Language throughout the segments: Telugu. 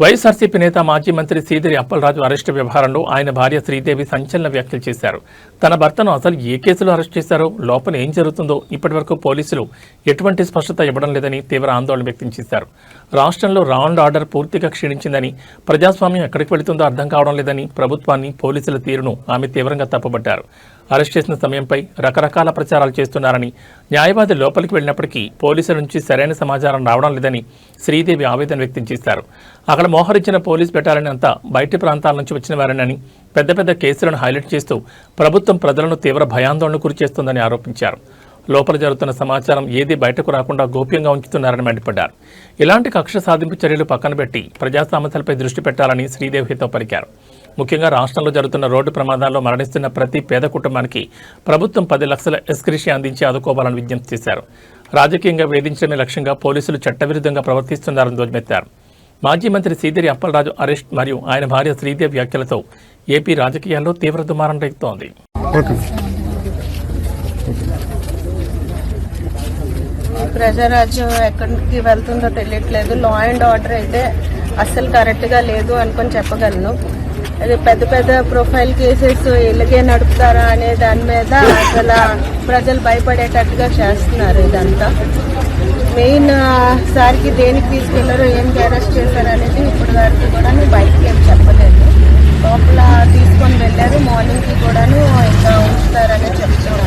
వైఎస్ఆర్సీపీ నేత మాజీ మంత్రి సీదిరి అప్పలరాజు అరెస్టు వ్యవహారంలో ఆయన భార్య శ్రీదేవి సంచలన వ్యాఖ్యలు చేశారు. తన భర్తను అసలు ఏ కేసులో అరెస్ట్ చేశారో, లోపల ఏం జరుగుతుందో ఇప్పటివరకు పోలీసులు ఎటువంటి స్పష్టత ఇవ్వడం లేదని తీవ్ర ఆందోళన వ్యక్తం చేశారు. రాష్ట్రంలో లా అండ్ ఆర్డర్ పూర్తిగా క్షీణించిందని, ప్రజాస్వామ్యం ఎక్కడికి వెళుతుందో అర్థం కావడం లేదని ప్రభుత్వాన్ని, పోలీసుల తీరును ఆమె తీవ్రంగా తప్పుపట్టారు. అరెస్ట్ చేసిన సమయంపై రకరకాల ప్రచారాలు చేస్తున్నారని, న్యాయవాది లోపలికి వెళ్లినప్పటికీ పోలీసుల నుంచి సరైన సమాచారం రావడం లేదని శ్రీదేవి ఆవేదన వ్యక్తం చేశారు. అక్కడ మోహరించిన పోలీస్ బెటాలియన్ అంతా బయటి ప్రాంతాల నుంచి వచ్చిన వారేనని, పెద్ద పెద్ద కేసులను హైలైట్ చేస్తూ ప్రభుత్వం ప్రజలను తీవ్ర భయాందోళనకు గురిచేస్తోందని ఆరోపించారు. లోపల జరుగుతున్న సమాచారం ఏదీ బయటకు రాకుండా గోప్యంగా ఉంచుతున్నారని మండిపడ్డారు. ఇలాంటి కక్ష సాధింపు చర్యలు పక్కన పెట్టి ప్రజా సమస్యలపై దృష్టి పెట్టాలని శ్రీదేవి హితవు పలికారు. ముఖ్యంగా రాష్ట్రంలో జరుగుతున్న రోడ్డు ప్రమాదాల్లో మరణిస్తున్న ప్రతి పేద కుటుంబానికి ప్రభుత్వం 10 లక్షల ఎస్క్రిషి అందించి ఆదుకోవాలని విజ్ఞప్తి చేశారు. రాజకీయంగా వేధించడమే లక్ష్యంగా పోలీసులు చట్టవిరుద్ధంగా ప్రవర్తిస్తున్నారని ధ్వజమెత్తారు. మాజీ మంత్రి సీదిరి అప్పలరాజు అరెస్ట్ మరియు ఆయన భార్య శ్రీదేవి వ్యాఖ్యలతో ఏపీ రాజకీయాల్లో తీవ్ర దుమారం రేగుతోంది. ప్రజారాజ్యం ఎక్కడికి వెళ్తుందో తెలియట్లేదు. లా అండ్ ఆర్డర్ అయితే అస్సలు కరెక్ట్గా లేదు అనుకొని చెప్పగలను. అది పెద్ద పెద్ద ప్రొఫైల్ కేసెస్ ఇలాగే నడుపుతారా అనే దాని మీద అసలు ప్రజలు భయపడేటట్టుగా చేస్తున్నారు. ఇదంతా మెయిన్ సార్కి దేనికి తీసుకెళ్లారో, ఏం అరెస్ట్ చేశారు అనేది ఇప్పటి వరకు కూడా బయటకి ఏం చెప్పలేదు. లోపల తీసుకొని వెళ్ళారు. మార్నింగ్కి కూడాను ఇంకా ఉంచుతారని చెప్తున్నారు.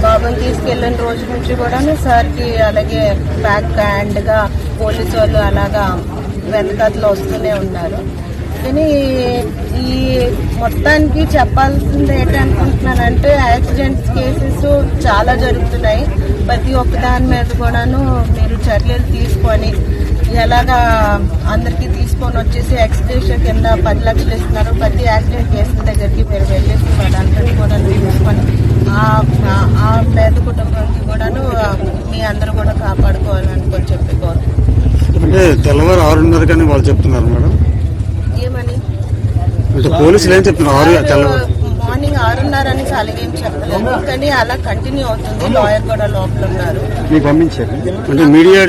బాబుని తీసుకెళ్లిన రోజు నుంచి కూడాను సార్కి అలాగే బ్యాక్ హ్యాండ్గా పోలీసు వాళ్ళు అలాగా వెనకట్లో వస్తూనే ఉన్నారు. కానీ ఈ మొత్తానికి చెప్పాల్సింది ఏంటనుకుంటున్నానంటే, యాక్సిడెంట్స్ కేసెస్ చాలా జరుగుతున్నాయి. ప్రతి ఒక్క దాని మీద కూడాను మీరు చర్యలు తీసుకొని ఎలాగా అందరికీ తీసుకొని వచ్చేసి ఎక్స్గ్రేషన్ కింద 10 లక్షలు ఇస్తున్నారు. ప్రతి యాక్సిడెంట్ కేసుల దగ్గరికి మీరు వెళ్ళేసి వాళ్ళందరినీ కూడా తీసుకొని ఆ పేద కుటుంబానికి కూడాను మీ అందరూ కూడా కాపాడుకోవాలని చెప్పి అంటే తెల్లవారు 6:30 కానీ వాళ్ళు చెప్తున్నారు మేడం. ఏమని పోలీసులు ఏం చెప్తున్నారు? మార్నింగ్ 6:30 అని అలాగేం చెప్పలేదు, కానీ అలా కంటిన్యూ అవుతుంది. లాయర్ కూడా లోపల ఉన్నారు. మీకు పంపించారు అంటే మీడియా